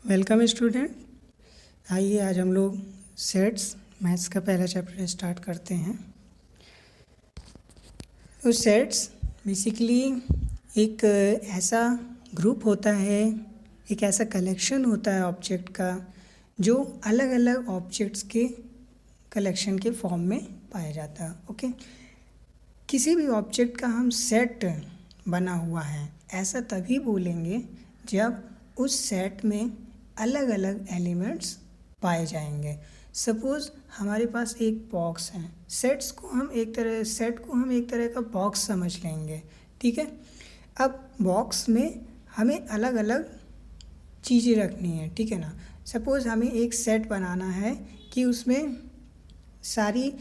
Welcome student. आइए आज हम लोग सेट्स मैथ्स का पहला चैप्टर स्टार्ट करते हैं। तो सेट्स बेसिकली एक ऐसा ग्रुप होता है, एक ऐसा कलेक्शन होता है ऑब्जेक्ट का जो अलग अलग ऑब्जेक्ट्स के कलेक्शन के फॉर्म में पाया जाता है। ओके, किसी भी ऑब्जेक्ट का हम सेट बना हुआ है ऐसा तभी बोलेंगे जब उस सेट में अलग अलग एलिमेंट्स पाए जाएंगे। सपोज़ हमारे पास एक बॉक्स है, सेट को हम एक तरह का बॉक्स समझ लेंगे। ठीक है, अब बॉक्स में हमें अलग अलग चीज़ें रखनी है। ठीक है ना, सपोज़ हमें एक सेट बनाना है कि उसमें सारी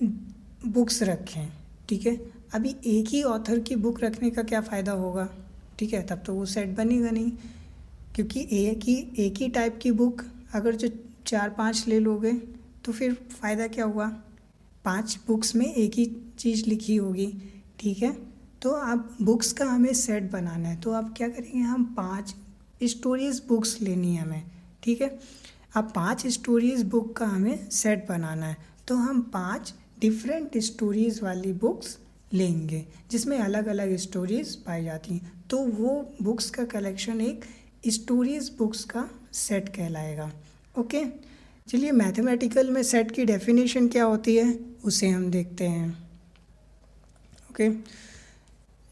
बुक्स रखें। ठीक है, अभी एक ही ऑथर की बुक रखने का क्या फ़ायदा होगा? ठीक है, तब तो वो सेट बनेगा नहीं, क्योंकि एक ही टाइप की बुक अगर जो 4-5 ले लोगे तो फिर फ़ायदा क्या हुआ? 5 बुक्स में एक ही चीज़ लिखी होगी। ठीक है, तो अब बुक्स का हमें सेट बनाना है, तो अब क्या करेंगे, हम 5 स्टोरीज़ बुक्स लेनी है हमें। ठीक है, अब 5 स्टोरीज़ बुक का हमें सेट बनाना है, तो हम 5 डिफरेंट स्टोरीज़ वाली बुक्स लेंगे जिसमें अलग अलग स्टोरीज़ पाई जाती हैं, तो वो बुक्स का कलेक्शन एक स्टोरीज़ बुक्स का सेट कहलाएगा। ओके, चलिए मैथमेटिकल में सेट की डेफिनेशन क्या होती है उसे हम देखते हैं। Okay,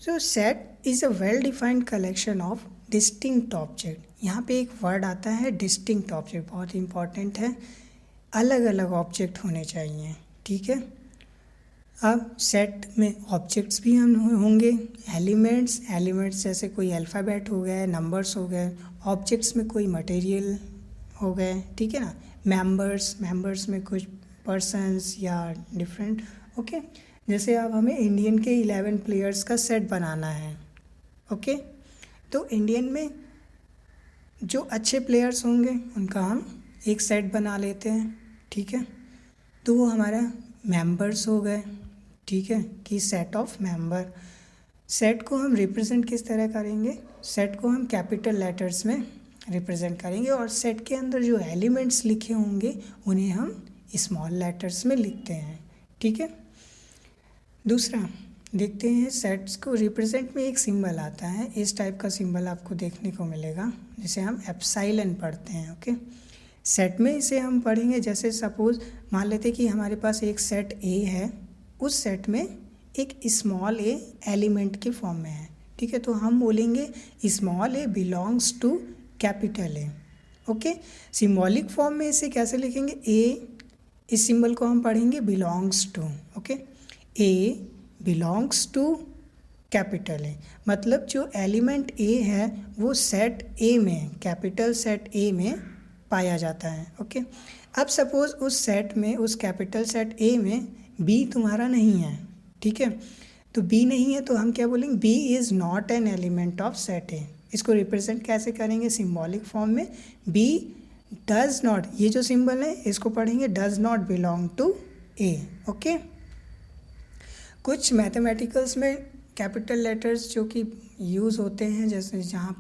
so set is a well defined collection of distinct object. यहाँ पे एक वर्ड आता है डिस्टिंक्ट ऑब्जेक्ट, बहुत इंपॉर्टेंट है। अलग अलग ऑब्जेक्ट होने चाहिए। ठीक है, अब सेट में ऑब्जेक्ट्स भी हम होंगे, एलिमेंट्स जैसे कोई अल्फ़ाबेट हो गए, नंबर्स हो गए, ऑब्जेक्ट्स में कोई मटेरियल हो गए। ठीक है ना, मेंबर्स में कुछ पर्सन्स या डिफरेंट। ओके, जैसे अब हमें इंडियन के 11 प्लेयर्स का सेट बनाना है। ओके, तो इंडियन में जो अच्छे प्लेयर्स होंगे उनका हम एक सेट बना लेते हैं। ठीक है, तो वो हमारा मेंबर्स हो गए। ठीक है, कि सेट ऑफ मेंबर। सेट को हम रिप्रेजेंट किस तरह करेंगे? सेट को हम कैपिटल लेटर्स में रिप्रेजेंट करेंगे और सेट के अंदर जो एलिमेंट्स लिखे होंगे उन्हें हम स्मॉल लेटर्स में लिखते हैं। ठीक है, दूसरा देखते हैं, सेट्स को रिप्रेजेंट में एक सिंबल आता है, इस टाइप का सिंबल आपको देखने को मिलेगा जिसे हम एप्सिलॉन पढ़ते हैं। ओके, सेट में इसे हम पढ़ेंगे, जैसे सपोज़ मान लेते कि हमारे पास एक सेट ए है, उस सेट में एक स्मॉल ए एलिमेंट के फॉर्म में है। ठीक है, तो हम बोलेंगे small A belongs to capital A. Okay, symbolic form में इसे कैसे लिखेंगे? ए, इस सिंबल को हम पढ़ेंगे belongs to. Okay, A belongs to capital A, मतलब जो एलिमेंट ए है वो सेट ए में, कैपिटल सेट ए में पाया जाता है। ओके, अब सपोज़ उस सेट में, उस कैपिटल सेट ए में बी तुम्हारा नहीं है। ठीक है, तो बी नहीं है तो हम क्या बोलेंगे? B is not an element of set A. इसको रिप्रेजेंट कैसे करेंगे? सिंबॉलिक फॉर्म में, बी डज नॉट, ये जो सिंबल है इसको पढ़ेंगे does not belong to A. Okay, कुछ मैथमेटिकल्स में कैपिटल लेटर्स जो कि यूज़ होते हैं, जैसे जहाँ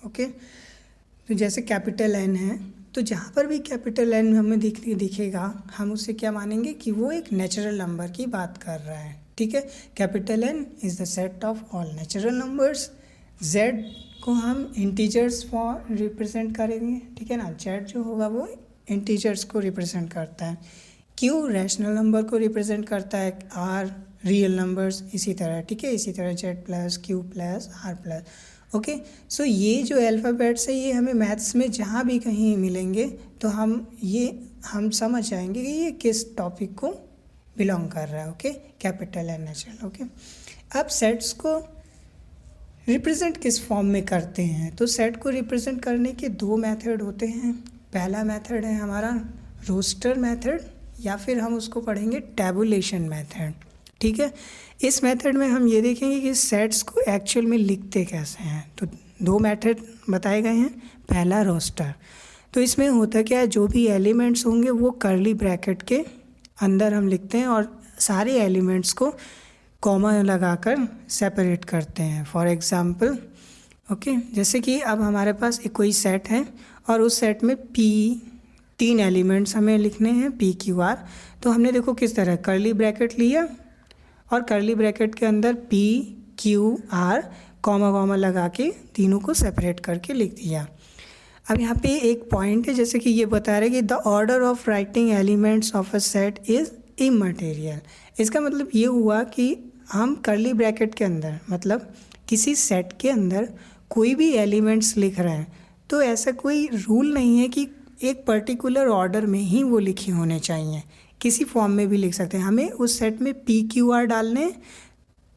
ओके, तो जैसे कैपिटल एन है, तो जहाँ पर भी कैपिटल एन हमें दिखेगा हम उसे क्या मानेंगे कि वो एक नेचुरल नंबर की बात कर रहा है। ठीक है, capital N is the set of all natural numbers. Z को हम इंटीजर्स फॉर रिप्रेजेंट करेंगे। ठीक है ना, जेड जो होगा वो इंटीजर्स को रिप्रेजेंट करता है। क्यू रैशनल नंबर को रिप्रेजेंट करता है, आर रियल नंबर्स, इसी तरह। ठीक है, इसी तरह Z plus Q plus R plus. Okay, so ये जो अल्फ़ाबेट्स है ये हमें मैथ्स में जहाँ भी कहीं मिलेंगे तो हम समझ जाएंगे कि ये किस टॉपिक को बिलोंग कर रहा है। Okay, capital and natural. Okay, अब सेट्स को रिप्रेजेंट किस फॉर्म में करते हैं? तो सेट को रिप्रेजेंट करने के 2 मेथड होते हैं। पहला मेथड है हमारा रोस्टर मेथड, या फिर हम उसको पढ़ेंगे टैबुलेशन मेथड। ठीक है, इस मेथड में हम ये देखेंगे कि सेट्स को एक्चुअल में लिखते कैसे हैं। तो 2 मेथड बताए गए हैं। पहला रोस्टर, तो इसमें होता क्या है, जो भी एलिमेंट्स होंगे वो कर्ली ब्रैकेट के अंदर हम लिखते हैं और सारे एलिमेंट्स को कॉमा लगाकर सेपरेट करते हैं। फॉर एग्ज़ाम्पल ओके, जैसे कि अब हमारे पास एक कोई सेट है और उस सेट में पी 3 एलिमेंट्स हमें लिखने हैं पी क्यू आर। तो हमने देखो किस तरह कर्ली ब्रैकेट लिया और कर्ली ब्रैकेट के अंदर P Q R comma comma लगा के तीनों को सेपरेट करके लिख दिया। अब यहाँ पे एक पॉइंट है, जैसे कि ये बता रहे कि the order of writing elements of a set is immaterial. इसका मतलब ये हुआ कि हम कर्ली ब्रैकेट के अंदर मतलब किसी सेट के अंदर कोई भी एलिमेंट्स लिख रहे हैं तो ऐसा कोई रूल नहीं है कि एक पर्टिकुलर ऑर्डर में ही वो लिखे होने चाहिए, किसी फॉर्म में भी लिख सकते हैं। हमें उस सेट में पी क्यू आर डालने,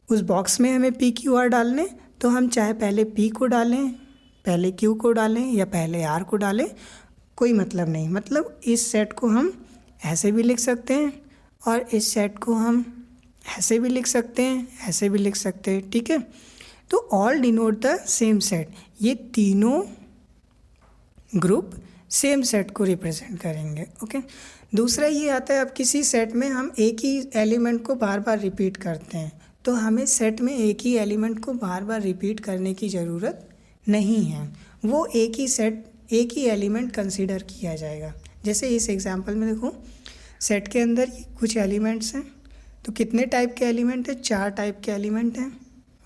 उस बॉक्स में हमें पी क्यू आर डालने, तो हम चाहे पहले पी को डालें, पहले क्यू को डालें या पहले आर को डालें, कोई मतलब नहीं। मतलब इस सेट को हम ऐसे भी लिख सकते हैं और इस सेट को हम ऐसे भी लिख सकते हैं, ऐसे भी लिख सकते हैं, ठीक है। तो all denote the same set, ये तीनों ग्रुप सेम सेट को रिप्रेजेंट करेंगे। ओके, दूसरा ये आता है अब किसी सेट में हम एक ही एलिमेंट को बार बार रिपीट करते हैं तो हमें सेट में एक ही एलिमेंट को बार बार रिपीट करने की ज़रूरत नहीं है, वो एक ही सेट एक ही एलिमेंट कंसीडर किया जाएगा। जैसे इस एग्जांपल में देखो सेट के अंदर कुछ एलिमेंट्स हैं, तो कितने टाइप के एलिमेंट हैं? 4 टाइप के एलिमेंट हैं,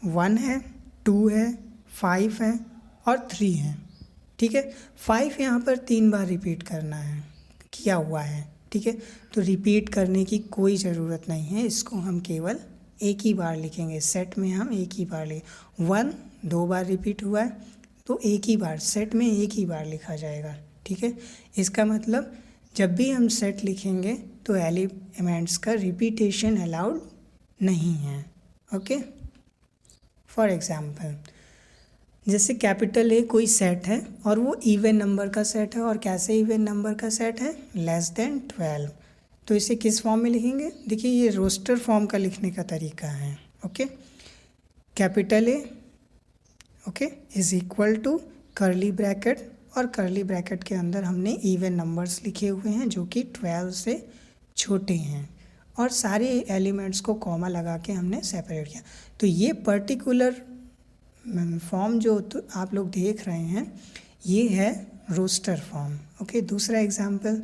1 है, 2 है, 5 है और 3 है, ठीक है। 5 यहाँ पर 3 बार रिपीट करना है, किया हुआ है, ठीक है। तो रिपीट करने की कोई ज़रूरत नहीं है, इसको हम केवल एक ही बार लिखेंगे, सेट में हम एक ही बार लिखें। 1 2 बार रिपीट हुआ है तो एक ही बार सेट में एक ही बार लिखा जाएगा, ठीक है। इसका मतलब जब भी हम सेट लिखेंगे तो एलिमेंट्स का रिपीटेशन अलाउड नहीं है। ओके, फॉर एग्जांपल जैसे कैपिटल ए कोई सेट है और वो इवन नंबर का सेट है, और कैसे इवन नंबर का सेट है? Less than 12। तो इसे किस फॉर्म में लिखेंगे? देखिए ये रोस्टर फॉर्म का लिखने का तरीका है। Okay, capital A okay is equal to curly bracket, और कर्ली ब्रैकेट के अंदर हमने इवन नंबर्स लिखे हुए हैं जो कि 12 से छोटे हैं, और सारे एलिमेंट्स को कॉमा लगा के हमने सेपरेट किया। तो ये पर्टिकुलर फॉर्म जो तो आप लोग देख रहे हैं ये है रोस्टर फॉर्म। ओके, दूसरा example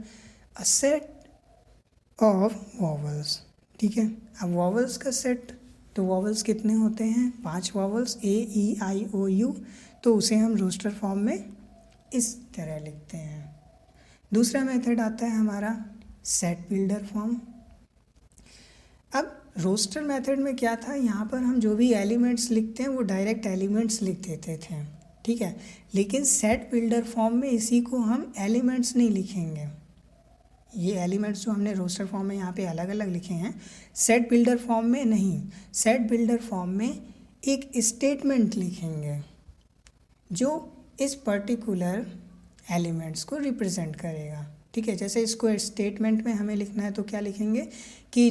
a set of vowels, ठीक है। अब वॉवल्स का सेट, तो वॉवल्स कितने होते हैं? 5 वॉवल्स AEIOU, तो उसे हम रोस्टर फॉर्म में इस तरह लिखते हैं। दूसरा मेथड आता है हमारा सेट बिल्डर फॉर्म। अब रोस्टर मेथड में क्या था, यहाँ पर हम जो भी एलिमेंट्स लिखते हैं वो डायरेक्ट एलिमेंट्स लिख देते थे, ठीक है। लेकिन सेट बिल्डर फॉर्म में इसी को हम एलिमेंट्स नहीं लिखेंगे, ये एलिमेंट्स जो हमने रोस्टर फॉर्म में यहाँ पे अलग अलग लिखे हैं, सेट बिल्डर फॉर्म में नहीं। सेट बिल्डर फॉर्म में एक स्टेटमेंट लिखेंगे जो इस पर्टिकुलर एलिमेंट्स को रिप्रेजेंट करेगा, ठीक है। जैसे इसको स्टेटमेंट में हमें लिखना है तो क्या लिखेंगे कि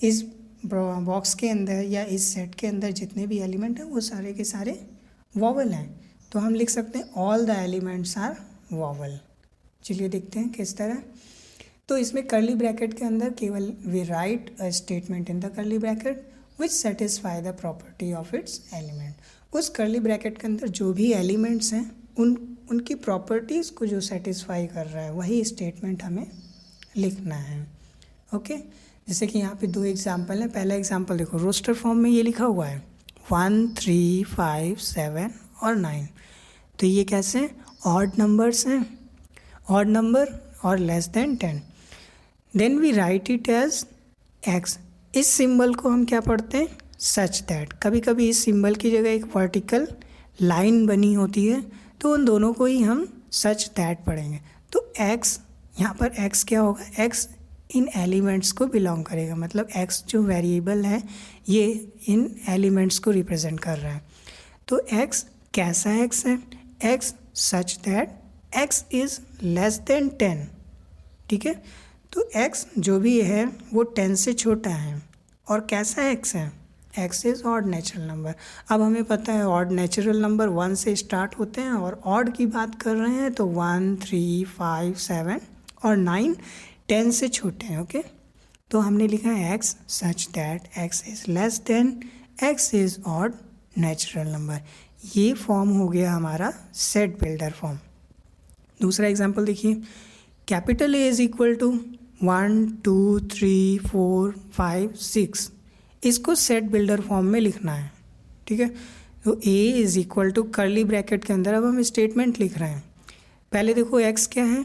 इस बॉक्स के अंदर या इस सेट के अंदर जितने भी एलिमेंट हैं वो सारे के सारे वॉवल हैं, तो हम लिख सकते हैं all the elements are vowel. चलिए देखते हैं किस तरह। तो इसमें कर्ली ब्रैकेट के अंदर केवल we write a statement in the curly bracket which satisfy the property of its element. उस कर्ली ब्रैकेट के अंदर जो भी एलिमेंट्स हैं उनकी प्रॉपर्टीज़ को जो सेटिस्फाई कर रहा है वही स्टेटमेंट हमें लिखना है। ओके, जैसे कि यहाँ पे 2 एग्जाम्पल हैं। पहला एग्जाम्पल देखो, रोस्टर फॉर्म में ये लिखा हुआ है 1 3 5 7 और 9, तो ये कैसे हैं? ऑड नंबर्स हैं, ऑड नंबर और less than 10। Then we write it as x। इस सिंबल को हम क्या पढ़ते हैं? Such that. कभी कभी इस सिंबल की जगह एक वर्टिकल लाइन बनी होती है तो उन दोनों को ही हम सच दैट पढ़ेंगे। तो x, यहाँ पर x क्या होगा? x इन एलिमेंट्स को बिलोंग करेगा, मतलब x जो वेरिएबल है ये इन एलिमेंट्स को रिप्रेजेंट कर रहा है। तो x कैसा x है? x such that x is less than 10, ठीक है। तो x जो भी है वो 10 से छोटा है, और कैसा x है? x is odd natural number. अब हमें पता है ऑड नेचुरल नंबर 1 से स्टार्ट होते हैं, और ऑड की बात कर रहे हैं तो 1 3 5 7 और 9 10 से छोटे हैं। ओके, तो हमने लिखा है x such that x is less than x is odd natural number. ये फॉर्म हो गया हमारा सेट बिल्डर फॉर्म। दूसरा एग्जांपल देखिए, capital A is equal to 1 2 3 4 5 6, इसको सेट बिल्डर फॉर्म में लिखना है। ठीक है, तो A is equal to curly bracket के अंदर अब हम स्टेटमेंट लिख रहे हैं। पहले देखो एक्स क्या है,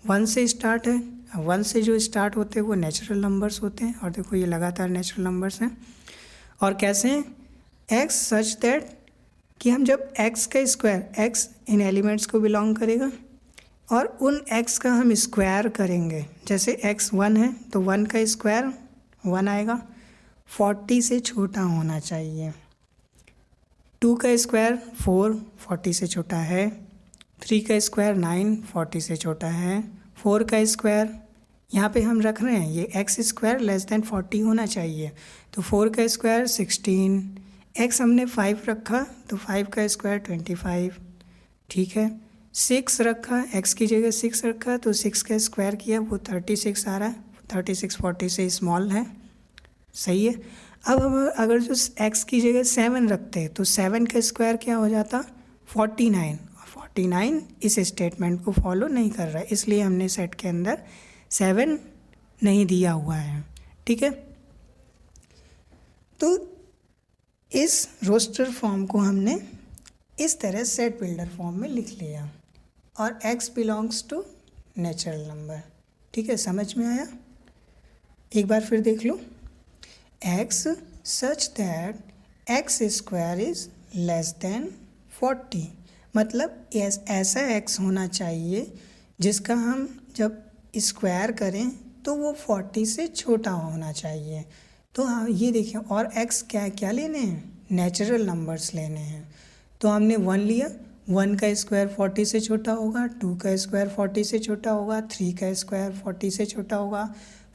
1 से स्टार्ट है। 1 से जो स्टार्ट होते हैं वो नेचुरल नंबर्स होते हैं, और देखो ये लगातार नेचुरल नंबर्स हैं। और कैसे हैं, एक्स सच दैट कि हम जब एक्स का स्क्वायर, एक्स इन एलिमेंट्स को बिलोंग करेगा और उन एक्स का हम स्क्वायर करेंगे। जैसे एक्स 1 है तो 1 का स्क्वायर 1 आएगा, 40 से छोटा होना चाहिए। 2 का स्क्वायर 4, 40 से छोटा है। 3 का स्क्वायर 9, 40 से छोटा है। 4 का स्क्वायर यहाँ पे हम रख रहे हैं, ये एक्स स्क्वायर लेस देन 40 होना चाहिए, तो 4 का स्क्वायर 16। एक्स हमने 5 रखा तो 5 का स्क्वायर 25। ठीक है, 6 रखा, एक्स की जगह 6 रखा तो 6 का स्क्वायर किया वो 36 आ रहा है। 36 40 से स्मॉल है, सही है। अब हम अगर जो एक्स की जगह 7 रखते हैं तो 7 का स्क्वायर क्या हो जाता, 49। और 49 इस स्टेटमेंट को फॉलो नहीं कर रहा है, इसलिए हमने सेट के अंदर 7 नहीं दिया हुआ है। ठीक है, तो इस रोस्टर फॉर्म को हमने इस तरह सेट बिल्डर फॉर्म में लिख लिया, और x belongs to natural number. ठीक है, समझ में आया? एक बार फिर देख लो, x such that x square is less than 40, मतलब ऐसा x होना चाहिए जिसका हम जब स्क्वायर करें तो वो 40 से छोटा होना चाहिए। तो हाँ, ये देखिए, और x क्या क्या लेने हैं, नेचुरल नंबर्स लेने हैं। तो हमने 1 लिया, 1 का स्क्वायर 40 से छोटा होगा, 2 का स्क्वायर 40 से छोटा होगा, 3 का स्क्वायर 40 से छोटा होगा,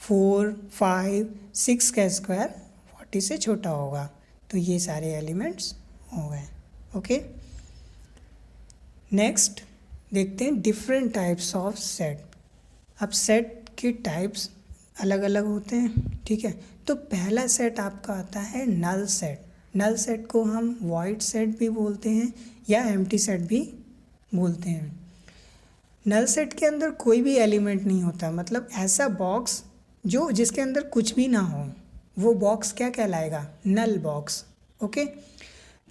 4 5 6 का स्क्वायर 40 से छोटा होगा। तो ये सारे एलिमेंट्स हो गए। ओके, नेक्स्ट देखते हैं डिफरेंट टाइप्स ऑफ सेट। अब सेट के टाइप्स अलग अलग होते हैं। ठीक है, तो पहला सेट आपका आता है नल सेट। नल सेट को हम वॉइड सेट भी बोलते हैं या एम्प्टी सेट भी बोलते हैं। नल सेट के अंदर कोई भी एलिमेंट नहीं होता, मतलब ऐसा बॉक्स जो जिसके अंदर कुछ भी ना हो, वो बॉक्स क्या कहलाएगा, नल बॉक्स। ओके,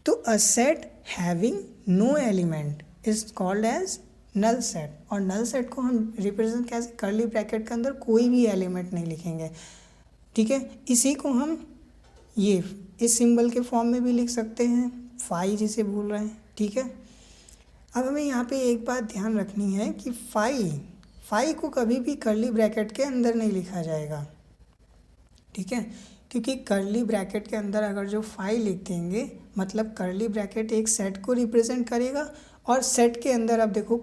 तो a set having no element is called as null set. और नल सेट को हम रिप्रेजेंट कैसे, कर्ली ब्रैकेट के अंदर कोई भी एलिमेंट नहीं लिखेंगे। ठीक है, इसी को हम ये इस सिंबल के फॉर्म में भी लिख सकते हैं, फाई जिसे बोल रहे हैं। ठीक है, अब हमें यहाँ पे एक बात ध्यान रखनी है कि फाई को कभी भी कर्ली ब्रैकेट के अंदर नहीं लिखा जाएगा। ठीक है, क्योंकि कर्ली ब्रैकेट के अंदर अगर जो फाई लिख देंगे, मतलब कर्ली ब्रैकेट एक सेट को रिप्रेजेंट करेगा, और सेट के अंदर अब देखो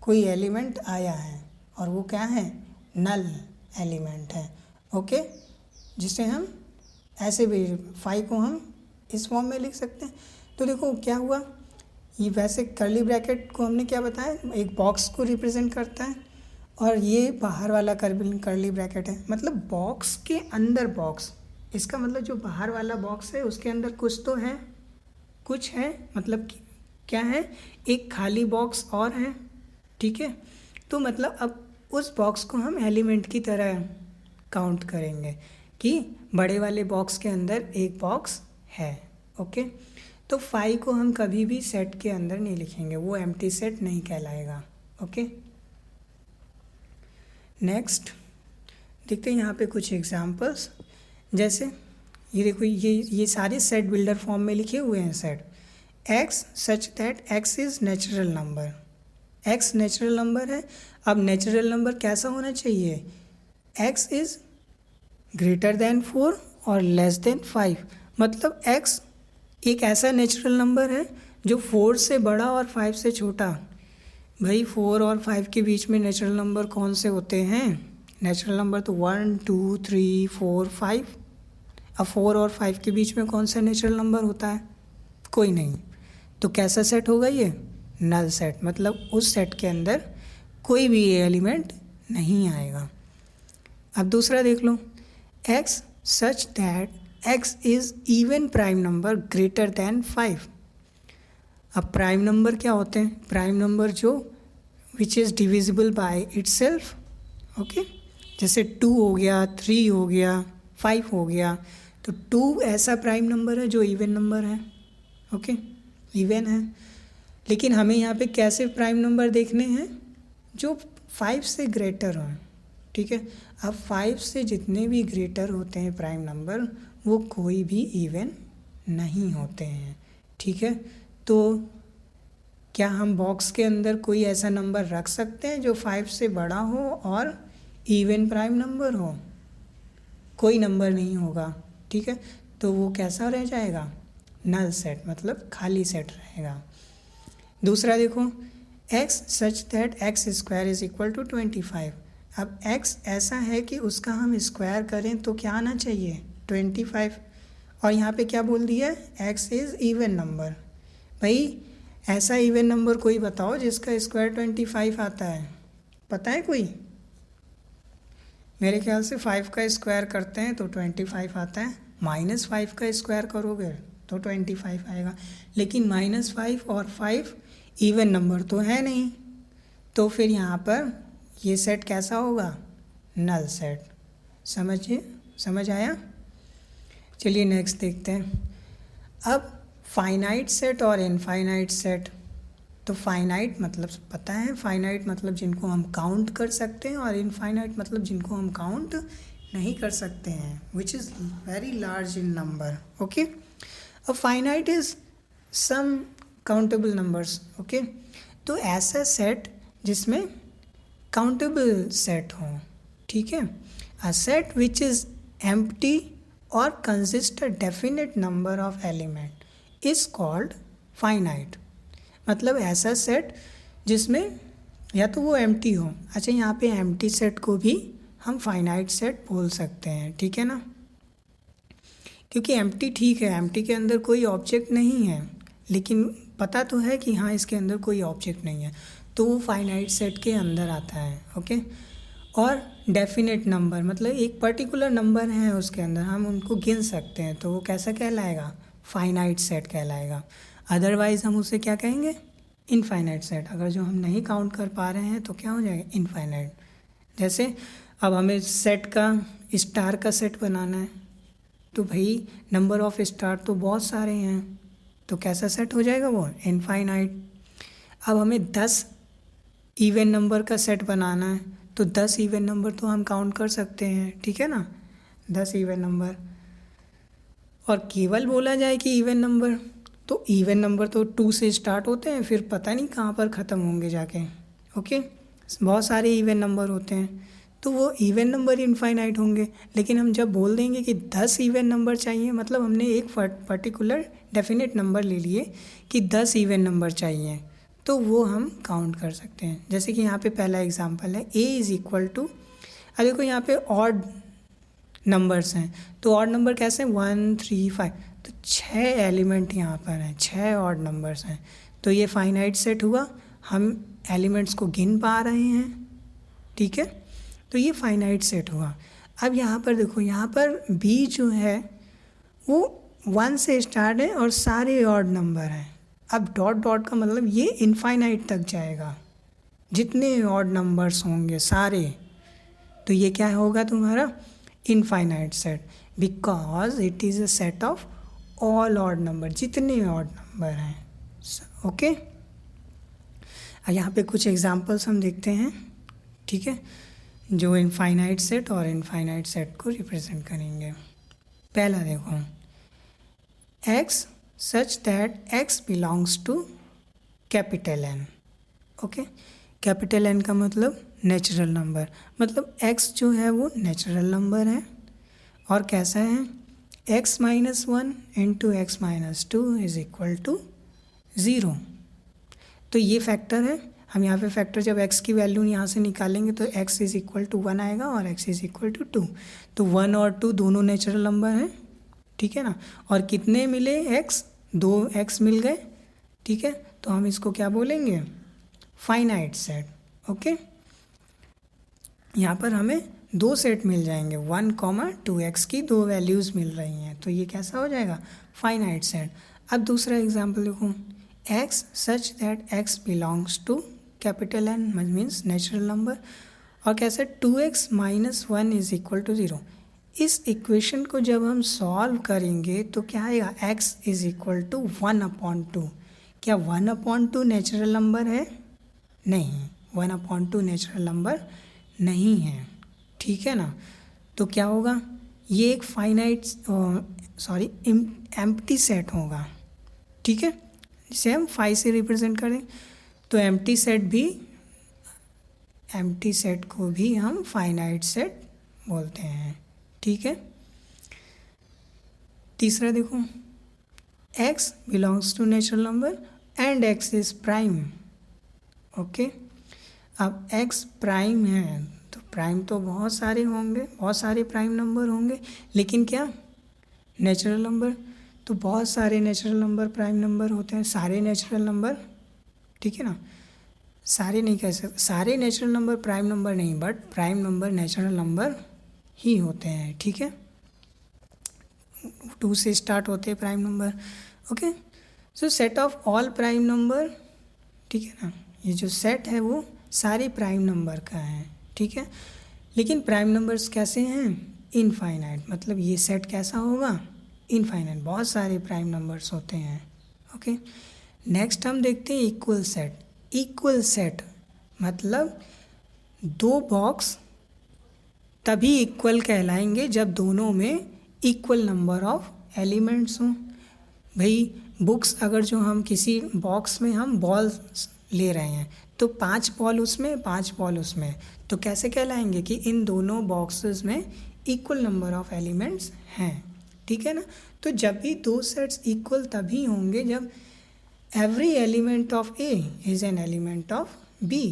कोई एलिमेंट आया है, और वो क्या है, नल एलिमेंट है। ओके, जिसे हम ऐसे भी फाई को हम इस फॉर्म में लिख सकते हैं। तो देखो क्या हुआ, ये वैसे कर्ली ब्रैकेट को हमने क्या बताया, एक बॉक्स को रिप्रेजेंट करता है, और ये बाहर वाला कर्ली ब्रैकेट है, मतलब बॉक्स के अंदर बॉक्स। इसका मतलब जो बाहर वाला बॉक्स है उसके अंदर कुछ तो है, कुछ है, मतलब क्या है, एक खाली बॉक्स और है। ठीक है, तो मतलब अब उस बॉक्स को हम एलिमेंट की तरह काउंट करेंगे कि बड़े वाले बॉक्स के अंदर एक बॉक्स है। ओके, तो फाई को हम कभी भी सेट के अंदर नहीं लिखेंगे, वो एम्प्टी सेट नहीं कहलाएगा। ओके, नेक्स्ट देखते हैं यहाँ पे कुछ एग्जांपल्स। जैसे ये देखो, ये सारे सेट बिल्डर फॉर्म में लिखे हुए हैं set. X such that X is natural number, x natural number है। अब नेचुरल नंबर कैसा होना चाहिए, एक्स इज़ ग्रेटर देन 4 और लेस देन 5, मतलब एक्स एक ऐसा नेचुरल नंबर है जो 4 से बड़ा और 5 से छोटा। भाई 4 और 5 के बीच में नेचुरल नंबर कौन से होते हैं, नेचुरल नंबर तो 1 2 3 4 5। अब 4 और 5 के बीच में कौन सा नेचुरल नंबर होता है, कोई नहीं। तो कैसा सेट होगा ये, नल सेट, मतलब उस सेट के अंदर कोई भी एलिमेंट नहीं आएगा। अब दूसरा देख लो, X such that X is even prime number greater than 5। अब प्राइम नंबर क्या होते हैं? प्राइम नंबर जो which is divisible by itself, okay, जैसे 2 हो गया, 3 हो गया, 5 हो गया। तो 2 ऐसा प्राइम नंबर है जो इवन नंबर है, ओके, इवन है। लेकिन हमें यहाँ पे कैसे प्राइम नंबर देखने हैं? जो 5 से ग्रेटर हों, ठीक है। अब 5 से जितने भी ग्रेटर होते हैं प्राइम नंबर, वो कोई भी इवन नहीं होते हैं, ठीक है। तो क्या हम बॉक्स के अंदर कोई ऐसा नंबर रख सकते हैं जो 5 से बड़ा हो और इवन प्राइम नंबर हो? कोई नंबर नहीं होगा, ठीक है। तो वो कैसा रह जाएगा? नल सेट, मतलब खाली सेट रहेगा। दूसरा देखो, x such that X square is equal to 25। अब x ऐसा है कि उसका हम स्क्वायर करें तो क्या आना चाहिए? 25। और यहाँ पे क्या बोल दिया है? x is even number. भाई ऐसा इवन नंबर कोई बताओ जिसका स्क्वायर 25 आता है, पता है कोई? मेरे ख्याल से 5 का स्क्वायर करते हैं तो 25 आता है, -5 का स्क्वायर करोगे तो 25 आएगा। लेकिन -5 और 5 इवन नंबर तो है नहीं, तो फिर यहाँ पर ये सेट कैसा होगा? Null set. समझिए, समझ आया? चलिए नेक्स्ट देखते हैं। अब फाइनाइट सेट और इनफाइनाइट सेट। तो फाइनाइट मतलब पता है, फाइनाइट मतलब जिनको हम काउंट कर सकते हैं, और इनफाइनाइट मतलब जिनको हम काउंट नहीं कर सकते हैं, which is very large in number, okay. अब finite is some countable numbers, okay. तो ऐसा सेट जिसमें काउंटेबल सेट हो, ठीक है। A set which is empty और consist a definite number of element is called finite. मतलब ऐसा सेट जिसमें या तो वो एम्प्टी हो। अच्छा, यहाँ पे एम्प्टी सेट को भी हम फाइनाइट सेट बोल सकते हैं, ठीक है ना, क्योंकि एम्प्टी ठीक है, एम्प्टी के अंदर कोई ऑब्जेक्ट नहीं है, लेकिन पता तो है कि हाँ इसके अंदर कोई ऑब्जेक्ट नहीं है, तो वो फाइनाइट सेट के अंदर आता है, ओके। और डेफिनेट नंबर मतलब एक पर्टिकुलर नंबर है उसके अंदर, हम उनको गिन सकते हैं, तो वो कैसा कहलाएगा? फाइनाइट सेट कहलाएगा। अदरवाइज़ हम उसे क्या कहेंगे? Infinite set. अगर जो हम नहीं काउंट कर पा रहे हैं तो क्या हो जाएगा? इनफाइनाइट। जैसे अब हमें सेट का स्टार का सेट बनाना है, तो भाई नंबर ऑफ स्टार तो बहुत सारे हैं, तो कैसा सेट हो जाएगा वो? इनफाइनाइट। अब हमें 10 इवन नंबर का सेट बनाना है, तो 10 इवन नंबर तो हम काउंट कर सकते हैं, ठीक है ना, 10 इवन नंबर। और केवल बोला जाए कि इवन नंबर, तो इवन नंबर तो 2 से स्टार्ट होते हैं, फिर पता नहीं कहाँ पर ख़त्म होंगे जाके, ओके। बहुत सारे इवन नंबर होते हैं, तो वो इवन नंबर इनफाइनाइट होंगे। लेकिन हम जब बोल देंगे कि 10 इवन नंबर चाहिए, मतलब हमने एक पर्टिकुलर डेफिनेट नंबर ले लिए कि 10 इवन नंबर चाहिए, तो वो हम काउंट कर सकते हैं। जैसे कि यहाँ पे पहला एग्जांपल है a इज़ इक्वल टू, अब देखो यहाँ पे ऑड नंबर्स हैं, तो ऑड नंबर कैसे? 1 3 5, तो 6 एलिमेंट यहाँ पर हैं, 6 ऑड नंबर्स हैं, तो ये फाइनाइट सेट हुआ, हम एलिमेंट्स को गिन पा रहे हैं, ठीक है, तो ये फाइनाइट सेट हुआ। अब यहाँ पर देखो, यहाँ पर b जो है वो 1 से स्टार्ट है और सारे ऑड नंबर हैं। अब डॉट डॉट का मतलब ये इनफाइनाइट तक जाएगा, जितने ऑड नंबर्स होंगे सारे, तो ये क्या होगा तुम्हारा? Infinite set, because it is a set of all odd number, जितने ऑड नंबर हैं, ओके। यहाँ पे कुछ एग्जांपल्स हम देखते हैं, ठीक है, जो इनफाइनाइट सेट और इनफाइनाइट सेट को रिप्रेजेंट करेंगे। पहला देखो, x such that x belongs to capital N, okay. Capital N का मतलब नेचुरल नंबर, मतलब x जो है वो नेचुरल नंबर है, और कैसा है? x minus 1 into X minus 2 is equal to 0। तो ये फैक्टर है, हम यहाँ पे फैक्टर जब x की वैल्यू यहाँ से निकालेंगे तो x इज़ इक्वल टू 1 आएगा और x इज़ इक्वल टू 2, तो 1 और 2 दोनों नेचुरल नंबर हैं, ठीक है ना। और कितने मिले? x, 2 x मिल गए, ठीक है, तो हम इसको क्या बोलेंगे? Finite set, okay. यहाँ पर हमें 2 सेट मिल जाएंगे, 1, 2x की 2 वैल्यूज़ मिल रही हैं, तो ये कैसा हो जाएगा? Finite set. अब दूसरा एग्जांपल देखो, x such that x belongs to capital N means natural number, और कैसे 2x minus 1 is equal to 0। इस इक्वेशन को जब हम सॉल्व करेंगे तो क्या आएगा, x इज इक्वल टू 1/2। क्या 1/2 नेचुरल नंबर है? नहीं, 1/2 नेचुरल नंबर नहीं है, ठीक है ना। तो क्या होगा, ये एक फाइनाइट एम्प्टी सेट होगा, ठीक है, जिसे हम 5 से रिप्रेजेंट करें। तो एम्प्टी सेट को भी हम फाइनाइट सेट बोलते हैं, ठीक है। तीसरा देखो, x belongs to natural number and x is prime, okay. अब x प्राइम है तो प्राइम तो बहुत सारे होंगे, बहुत सारे प्राइम नंबर होंगे, लेकिन क्या नेचुरल नंबर, तो बहुत सारे नेचुरल नंबर प्राइम नंबर होते हैं। सारे नेचुरल नंबर, ठीक है ना, सारे नहीं कह सकते, सारे नेचुरल नंबर प्राइम नंबर नहीं, but prime number natural number ही होते हैं, ठीक है। 2 से स्टार्ट होते हैं prime number, okay. So set of all prime number, ठीक है ना, ये जो सेट है वो सारे प्राइम नंबर का है, ठीक है। लेकिन प्राइम नंबर्स कैसे हैं, इनफाइनाइट, मतलब ये सेट कैसा होगा, इनफाइनाइट, बहुत सारे प्राइम नंबर्स होते हैं, ओके। नेक्स्ट हम देखते हैं इक्वल सेट। इक्वल सेट मतलब दो बॉक्स तभी इक्वल कहलाएंगे जब दोनों में इक्वल नंबर ऑफ एलिमेंट्स हों। भाई बुक्स, अगर जो हम किसी बॉक्स में हम बॉल ले रहे हैं तो 5 बॉल उसमें 5 बॉल उसमें, तो कैसे कहलाएंगे कि इन दोनों बॉक्सेस में इक्वल नंबर ऑफ एलिमेंट्स हैं, ठीक है ना। तो जब भी दो सेट्स इक्वल तभी होंगे जब every element of A is an element of B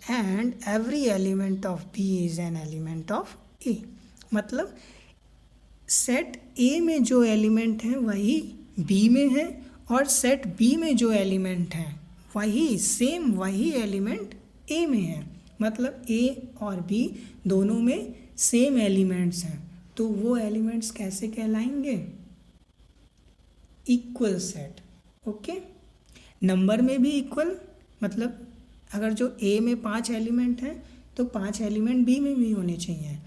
and every element of B is an element of A. मतलब सेट ए में जो एलिमेंट हैं वही बी में है, और सेट बी में जो एलिमेंट हैं वही एलिमेंट ए में है। मतलब ए और बी दोनों में सेम एलिमेंट्स हैं, तो वो एलिमेंट्स कैसे कहलाएंगे, इक्वल सेट, ओके। नंबर में भी इक्वल, मतलब अगर जो ए में 5 एलिमेंट हैं तो 5 एलिमेंट बी में भी होने चाहिए,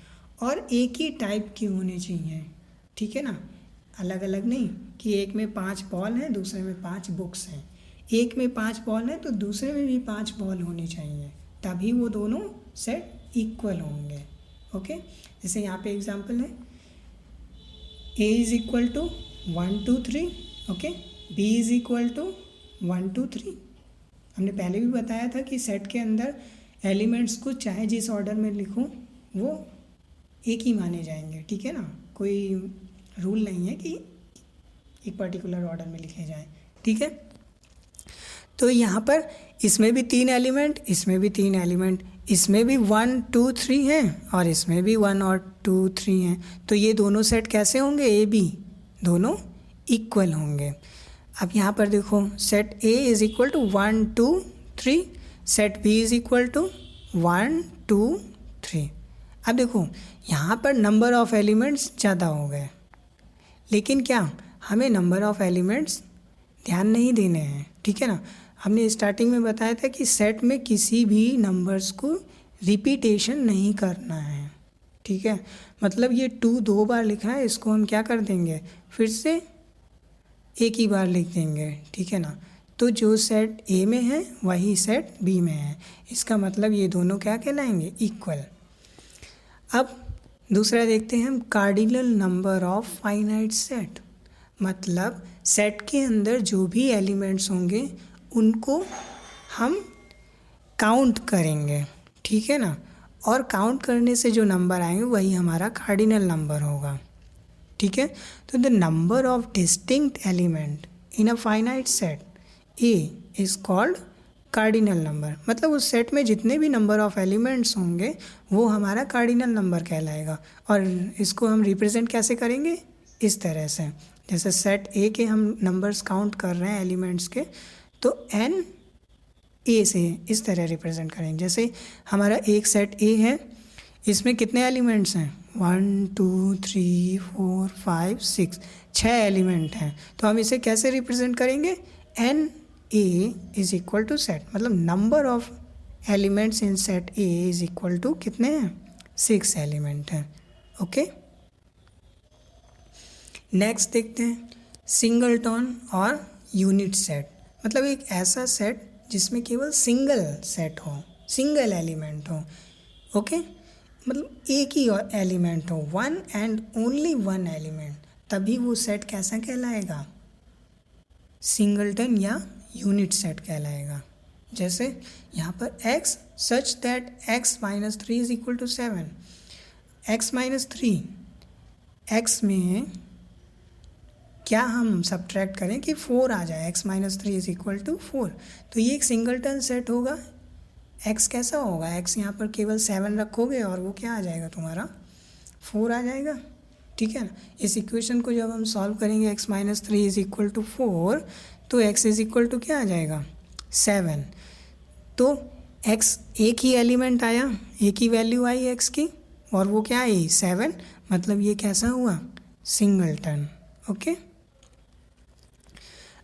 और एक ही टाइप के होने चाहिए, ठीक है ना, अलग अलग नहीं कि एक में 5 बॉल हैं दूसरे में 5 बुक्स हैं। एक में 5 बॉल है तो दूसरे में भी 5 बॉल होनी चाहिए, तभी वो दोनों सेट इक्वल होंगे, ओके। जैसे यहाँ पे एग्जांपल है, a is equal to 1 2 3, okay, b is equal to 1 2 3। हमने पहले भी बताया था कि सेट के अंदर एलिमेंट्स को चाहे जिस ऑर्डर में लिखूं वो एक ही माने जाएंगे, ठीक है ना, कोई रूल नहीं है कि एक पर्टिकुलर ऑर्डर में लिखे जाएं, ठीक है। तो यहाँ पर इसमें भी 3 एलिमेंट, इसमें भी 3 एलिमेंट, इसमें भी 1 2 3 हैं और इसमें भी 1 और 2 3 हैं, तो ये दोनों सेट कैसे होंगे, ए बी दोनों इक्वल होंगे। अब यहाँ पर देखो, set A is equal to 1 2 3, set B is equal to 1 2 3। अब देखो यहाँ पर नंबर ऑफ एलिमेंट्स ज़्यादा हो गए, लेकिन क्या हमें नंबर ऑफ एलिमेंट्स ध्यान नहीं देने हैं, ठीक है ना। हमने स्टार्टिंग में बताया था कि सेट में किसी भी नंबर्स को रिपीटेशन नहीं करना है, ठीक है। मतलब ये 2 2 बार लिखा है, इसको हम क्या कर देंगे, फिर से एक ही बार लिख देंगे, ठीक है ना। तो जो सेट ए में है वही सेट बी में है, इसका मतलब ये दोनों क्या कहलाएंगे, इक्वल। अब दूसरा देखते हैं हम, cardinal number of finite set. मतलब सेट के अंदर जो भी एलिमेंट्स होंगे उनको हम काउंट करेंगे, ठीक है ना, और काउंट करने से जो नंबर आएंगे वही हमारा कार्डिनल नंबर होगा, ठीक है। तो the number of distinct element in a finite set A is called cardinal number. मतलब उस सेट में जितने भी नंबर ऑफ एलिमेंट्स होंगे वो हमारा कार्डिनल नंबर कहलाएगा। और इसको हम रिप्रेजेंट कैसे करेंगे, इस तरह से, जैसे सेट ए के हम नंबर्स काउंट कर रहे हैं एलिमेंट्स के, तो n ए से इस तरह रिप्रेजेंट करेंगे। जैसे हमारा एक सेट ए है, इसमें कितने एलिमेंट्स हैं, 1 2 3 4 5 6, 6 एलिमेंट हैं, तो हम इसे कैसे रिप्रेजेंट करेंगे, n A is equal to set, मतलब number of elements in set A is equal to कितने हैं, 6 एलिमेंट हैं। ओके, नेक्स्ट देखते हैं सिंगलटन और यूनिट सेट, मतलब एक ऐसा सेट जिसमें केवल सिंगल सेट हो, सिंगल एलिमेंट हो। ओके, मतलब एक ही एलिमेंट हो, one and only one element, तभी वो सेट कैसा कहलाएगा, सिंगलटन या यूनिट सेट कहलाएगा। जैसे यहाँ पर x such that x minus 3 is equal to 7, x minus 3, x में क्या हम सब्ट्रैक्ट करें कि 4 आ जाए, x minus 3 is equal to 4, तो ये एक सिंगलटन सेट होगा। x कैसा होगा, x यहाँ पर केवल 7 रखोगे और वो क्या आ जाएगा तुम्हारा 4 आ जाएगा, ठीक है ना। इस इक्वेशन को जब हम सॉल्व करेंगे x minus 3 is equal to 4, तो x इज इक्वल टू क्या आ जाएगा 7, तो x एक ही एलिमेंट आया, एक ही वैल्यू आई x की, और वो क्या आई 7, मतलब ये कैसा हुआ सिंगलटन। ओके,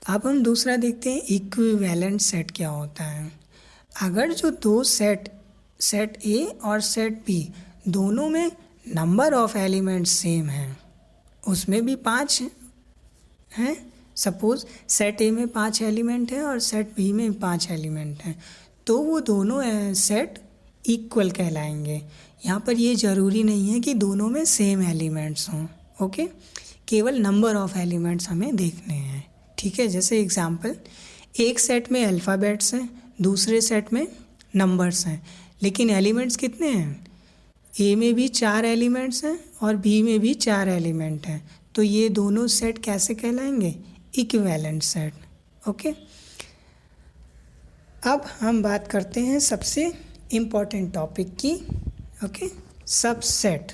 अब हम दूसरा देखते हैं इक्विवेलेंट सेट क्या होता है। अगर जो दो सेट ए और सेट बी दोनों में नंबर ऑफ एलिमेंट्स सेम हैं, उसमें भी 5 हैं, सपोज सेट ए में 5 एलिमेंट हैं और सेट बी में 5 एलिमेंट हैं, तो वो दोनों सेट इक्वल कहलाएंगे। यहाँ पर ये ज़रूरी नहीं है कि दोनों में सेम एलिमेंट्स हों। ओके, केवल नंबर ऑफ एलिमेंट्स हमें देखने हैं, ठीक है। जैसे एग्जांपल, एक सेट में अल्फ़ाबेट्स हैं, दूसरे सेट में नंबर्स हैं, लेकिन एलिमेंट्स कितने हैं, ए में भी 4 एलिमेंट्स हैं और बी में भी 4 एलिमेंट हैं, तो ये दोनों सेट कैसे कहलाएंगे, इक्विवेलेंट सेट। ओके, अब हम बात करते हैं सबसे इम्पॉर्टेंट टॉपिक की। Okay, subset.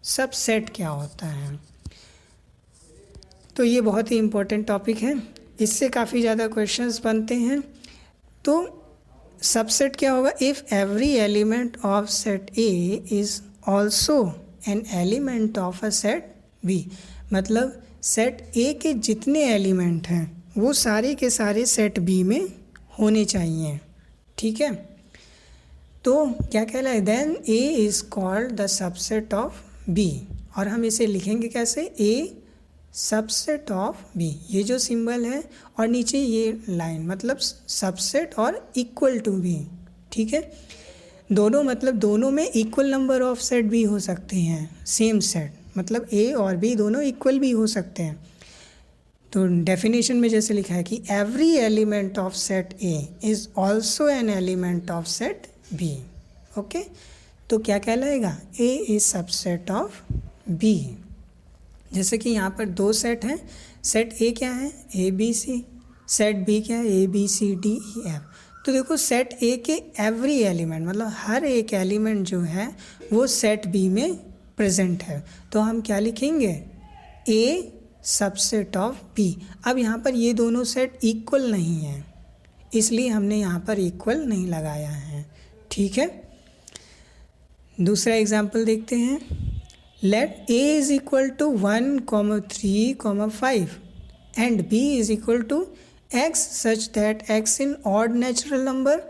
सबसेट क्या होता है, तो ये बहुत ही इम्पोर्टेंट टॉपिक है, इससे काफ़ी ज़्यादा क्वेश्चंस बनते हैं। तो सबसेट क्या होगा, if every element of set A is also an element of a set B, मतलब सेट ए के जितने एलिमेंट हैं वो सारे के सारे सेट बी में होने चाहिए, ठीक है। तो क्या कहलाए, then A is called the subset of B, और हम इसे लिखेंगे कैसे, ए सबसेट ऑफ बी, ये जो सिंबल है और नीचे ये लाइन, मतलब सबसेट और इक्वल टू बी, ठीक है। दोनों मतलब दोनों में इक्वल नंबर ऑफ सेट भी हो सकते हैं, सेम सेट, मतलब ए और बी दोनों इक्वल भी हो सकते हैं। तो डेफिनेशन में जैसे लिखा है कि every element of set A is also an element of set B. Okay, तो क्या कहलाएगा, A is subset of B. जैसे कि यहाँ पर 2 सेट हैं, सेट ए क्या है, A B C, set B क्या है, A B C D E F. तो देखो सेट ए के एवरी एलिमेंट, मतलब हर एक एलिमेंट जो है वो सेट बी में प्रेजेंट है, तो हम क्या लिखेंगे, ए सबसेट ऑफ बी। अब यहाँ पर ये दोनों सेट इक्वल नहीं हैं, इसलिए हमने यहाँ पर इक्वल नहीं लगाया है, ठीक है। दूसरा एग्जाम्पल देखते हैं, let a is equal to 1, 3, 5 and b is equal to x such that x in odd natural number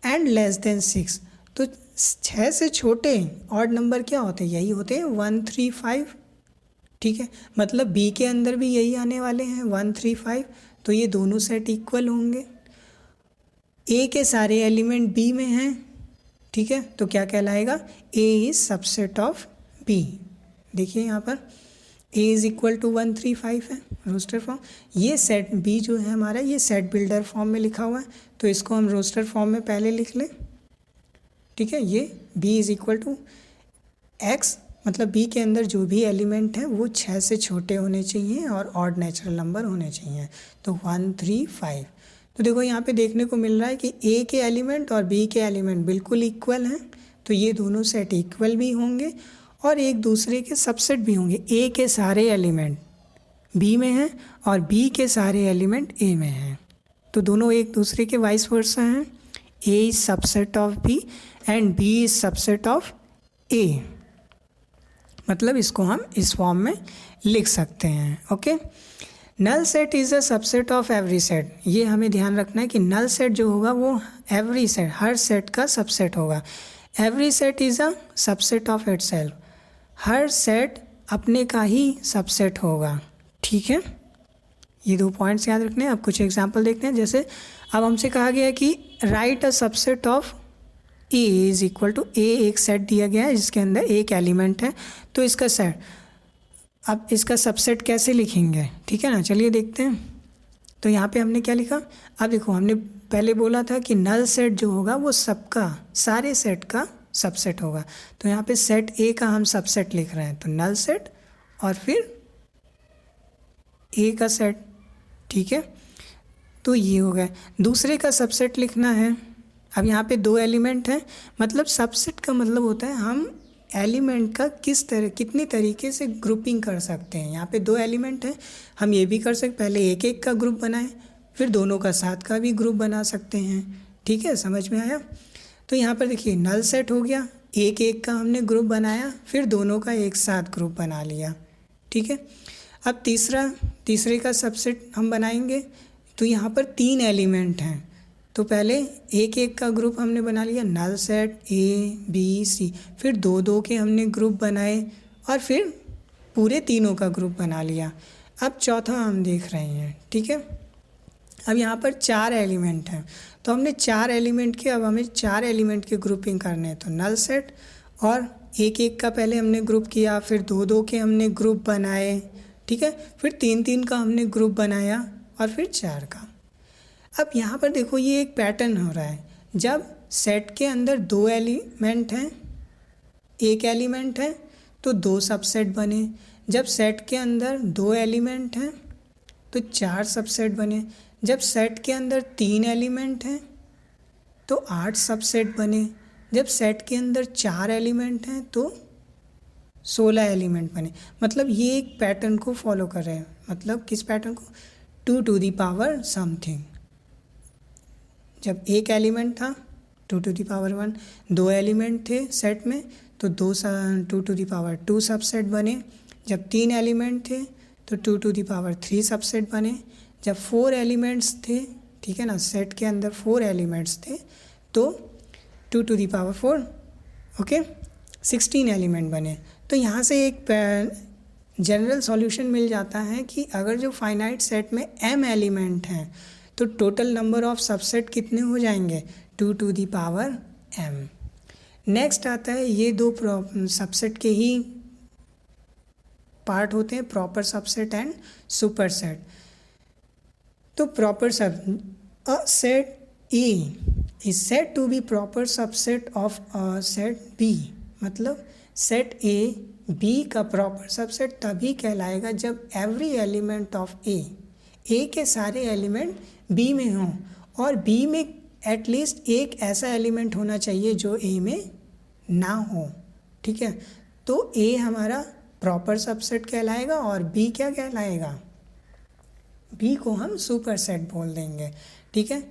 and less than 6। तो 6 से छोटे ऑड नंबर क्या होते हैं, यही होते हैं 1, 3, 5, ठीक है। मतलब b के अंदर भी यही आने वाले हैं 1, 3, 5, तो ये दोनों सेट इक्वल होंगे। a के सारे एलिमेंट b में हैं, ठीक है, तो क्या कहलाएगा, a is subset of b। देखिए यहाँ पर a इज़ इक्वल टू 1, 3, 5 है रोस्टर फॉर्म, ये सेट b जो है हमारा ये सेट बिल्डर फॉर्म में लिखा हुआ है, तो इसको हम रोस्टर फॉर्म में पहले लिख लें, ठीक है। ये b is equal to x, मतलब b के अंदर जो भी एलिमेंट है वो 6 से छोटे होने चाहिए और ऑड नेचुरल नंबर होने चाहिए, तो 1, 3, 5। तो देखो यहाँ पे देखने को मिल रहा है कि a के एलिमेंट और b के एलिमेंट बिल्कुल इक्वल हैं, तो ये दोनों सेट इक्वल भी होंगे और एक दूसरे के सबसेट भी होंगे। a के सारे एलिमेंट b में हैं और b के सारे एलिमेंट a में हैं, तो दोनों एक दूसरे के वाइस वर्सा हैं। a is subset of b and b is subset of a, मतलब इसको हम इस फॉर्म में लिख सकते हैं। Okay, null set is a subset of every set. ये हमें ध्यान रखना है कि नल सेट जो होगा वो एवरी सेट, हर सेट का सबसेट होगा। Every set is a subset of itself. Her set अपने का ही सबसेट होगा। ठीक है, ये 2 पॉइंट्स याद रखने हैं। अब कुछ एग्जांपल देखते हैं। जैसे अब हमसे कहा गया है कि right a subset of A is equal to A, एक सेट दिया गया है जिसके अंदर एक एलिमेंट है, तो इसका सेट, अब इसका सबसेट कैसे लिखेंगे, ठीक है ना, चलिए देखते हैं। तो यहाँ पे हमने क्या लिखा, अब देखो हमने पहले बोला था कि नल सेट जो होगा वो सबका, सारे सेट का सबसेट होगा। तो यहाँ पे सेट ए का हम सबसेट लिख रहे हैं, तो नल सेट और फिर ए का सेट। ठीक है, तो ये हो गया। दूसरे का सबसेट लिखना है। अब यहाँ पे 2 एलिमेंट हैं, मतलब सबसेट का मतलब होता है हम एलिमेंट का कितनी तरीके से ग्रुपिंग कर सकते हैं। यहाँ पे 2 एलिमेंट हैं, हम ये भी कर सकते, पहले एक एक का ग्रुप बनाएं, फिर दोनों का साथ का भी ग्रुप बना सकते हैं। ठीक है, समझ में आया। तो यहाँ पर देखिए नल सेट हो गया, एक एक का हमने ग्रुप बनाया, फिर दोनों का एक साथ ग्रुप बना लिया। ठीक है, अब तीसरे का सबसेट हम बनाएंगे। तो यहाँ पर 3 एलिमेंट हैं, तो पहले एक एक का ग्रुप हमने बना लिया, नल सेट ए बी सी, फिर 2 के हमने ग्रुप बनाए और फिर पूरे तीनों का ग्रुप बना लिया। अब चौथा हम देख रहे हैं। ठीक है, अब यहाँ पर 4 एलिमेंट हैं, तो हमने 4 एलिमेंट के, अब हमें 4 एलिमेंट के ग्रुपिंग करने हैं। तो नल सेट और एक एक का पहले हमने ग्रुप किया, फिर 2 के हमने ग्रुप बनाए। ठीक है, फिर 3 का हमने ग्रुप बनाया और फिर 4 का। अब यहाँ पर देखो ये एक पैटर्न हो रहा है, जब सेट के अंदर 2 एलिमेंट हैं, एक एलिमेंट है, तो 2 सबसेट बने। जब सेट के अंदर 2 एलिमेंट हैं तो 4 सबसेट बने। जब सेट के अंदर 3 एलिमेंट हैं तो 8 सबसेट बने। जब सेट के अंदर 4 एलिमेंट हैं तो 16 एलिमेंट बने। मतलब ये एक पैटर्न को फॉलो कर रहे हैं। मतलब किस पैटर्न को, 2 टू दी पावर समथिंग। जब एक एलिमेंट था 2 टू दी पावर 1, 2 एलिमेंट थे सेट में तो 2 टू दी पावर 2 सबसेट बने। जब 3 एलिमेंट थे तो 2 टू दी पावर 3 सबसेट बने। जब 4 एलिमेंट्स थे, ठीक है ना, सेट के अंदर 4 एलिमेंट्स थे तो 2 to the power 4, okay, 16 element बने। तो यहाँ से एक जनरल सॉल्यूशन मिल जाता है कि अगर जो फाइनाइट सेट में m एलिमेंट हैं तो टोटल नंबर ऑफ सबसेट कितने हो जाएंगे, 2 to the power m। Next आता है, ये 2 सबसेट के ही पार्ट होते हैं, proper subset and superset. तो proper sub, a set A is said to be proper subset of a set B. मतलब सेट ए बी का प्रॉपर सबसेट तभी कहलाएगा जब एवरी एलिमेंट ऑफ ए के सारे एलिमेंट बी में हों और बी में एटलीस्ट एक ऐसा एलिमेंट होना चाहिए जो ए में ना हो। ठीक है, तो ए हमारा प्रॉपर सबसेट कहलाएगा और बी क्या कहलाएगा, बी को हम सुपर सेट बोल देंगे। ठीक है,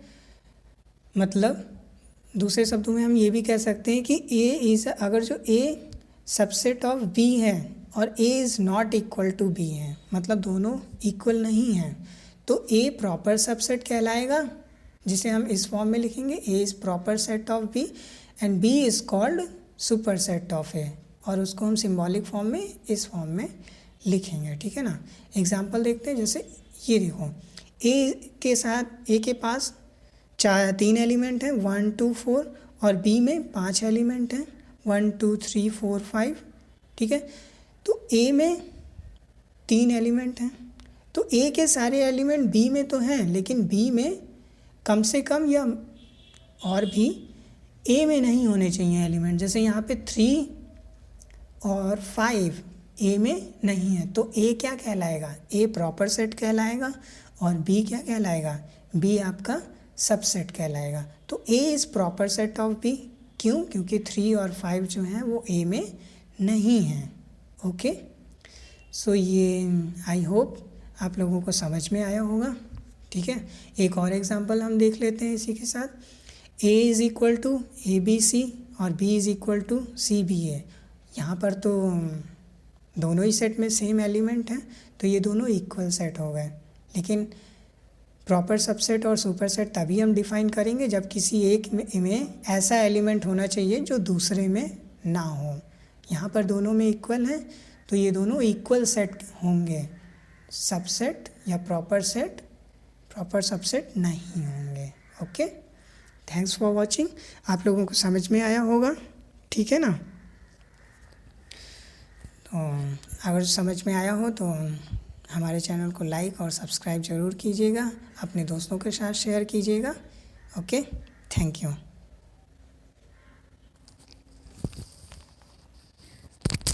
मतलब दूसरे शब्दों में हम ये भी कह सकते हैं कि ए इज़, अगर जो ए सबसेट ऑफ बी है और A is not equal to B है, मतलब दोनों इक्वल नहीं हैं, तो ए प्रॉपर सबसेट कहलाएगा, जिसे हम इस फॉर्म में लिखेंगे, A is proper set of B and B is called super set of A, और उसको हम सिंबॉलिक फॉर्म में इस फॉर्म में लिखेंगे। ठीक है ना, एग्जांपल देखते हैं। जैसे ये देखो, ए के साथ, ए के पास 3 एलिमेंट हैं 1 2 4 और बी में 5 एलिमेंट हैं 1 2 3 4 5। ठीक है, तो ए में 3 एलिमेंट हैं, तो ए के सारे एलिमेंट बी में तो हैं, लेकिन बी में कम से कम या और भी ए में नहीं होने चाहिए एलिमेंट। जैसे यहाँ पे 3 और 5 ए में नहीं है, तो ए क्या कहलाएगा, ए प्रॉपर सेट कहलाएगा और बी क्या कहलाएगा, बी आपका सबसेट कहलाएगा। तो A is proper set of B, क्यों, क्योंकि 3 और 5 जो हैं वो ए में नहीं हैं। ओके, सो ये आई होप आप लोगों को समझ में आया होगा। ठीक है, एक और एग्जांपल हम देख लेते हैं इसी के साथ। A is equal to A B C और B is equal to C B A. यहाँ पर तो दोनों ही सेट में सेम एलिमेंट हैं, तो ये दोनों इक्वल सेट हो गए। लेकिन प्रॉपर सबसेट और सुपरसेट तभी हम डिफ़ाइन करेंगे जब किसी एक में ऐसा एलिमेंट होना चाहिए जो दूसरे में ना हो। यहाँ पर दोनों में इक्वल है तो ये दोनों इक्वल सेट होंगे, सबसेट या प्रॉपर सबसेट नहीं होंगे। Okay, thanks for watching. आप लोगों को समझ में आया होगा, ठीक है ना? तो अगर समझ में आया हो तो हमारे चैनल को लाइक और सब्सक्राइब ज़रूर कीजिएगा, अपने दोस्तों के साथ शेयर कीजिएगा। Okay, thank you.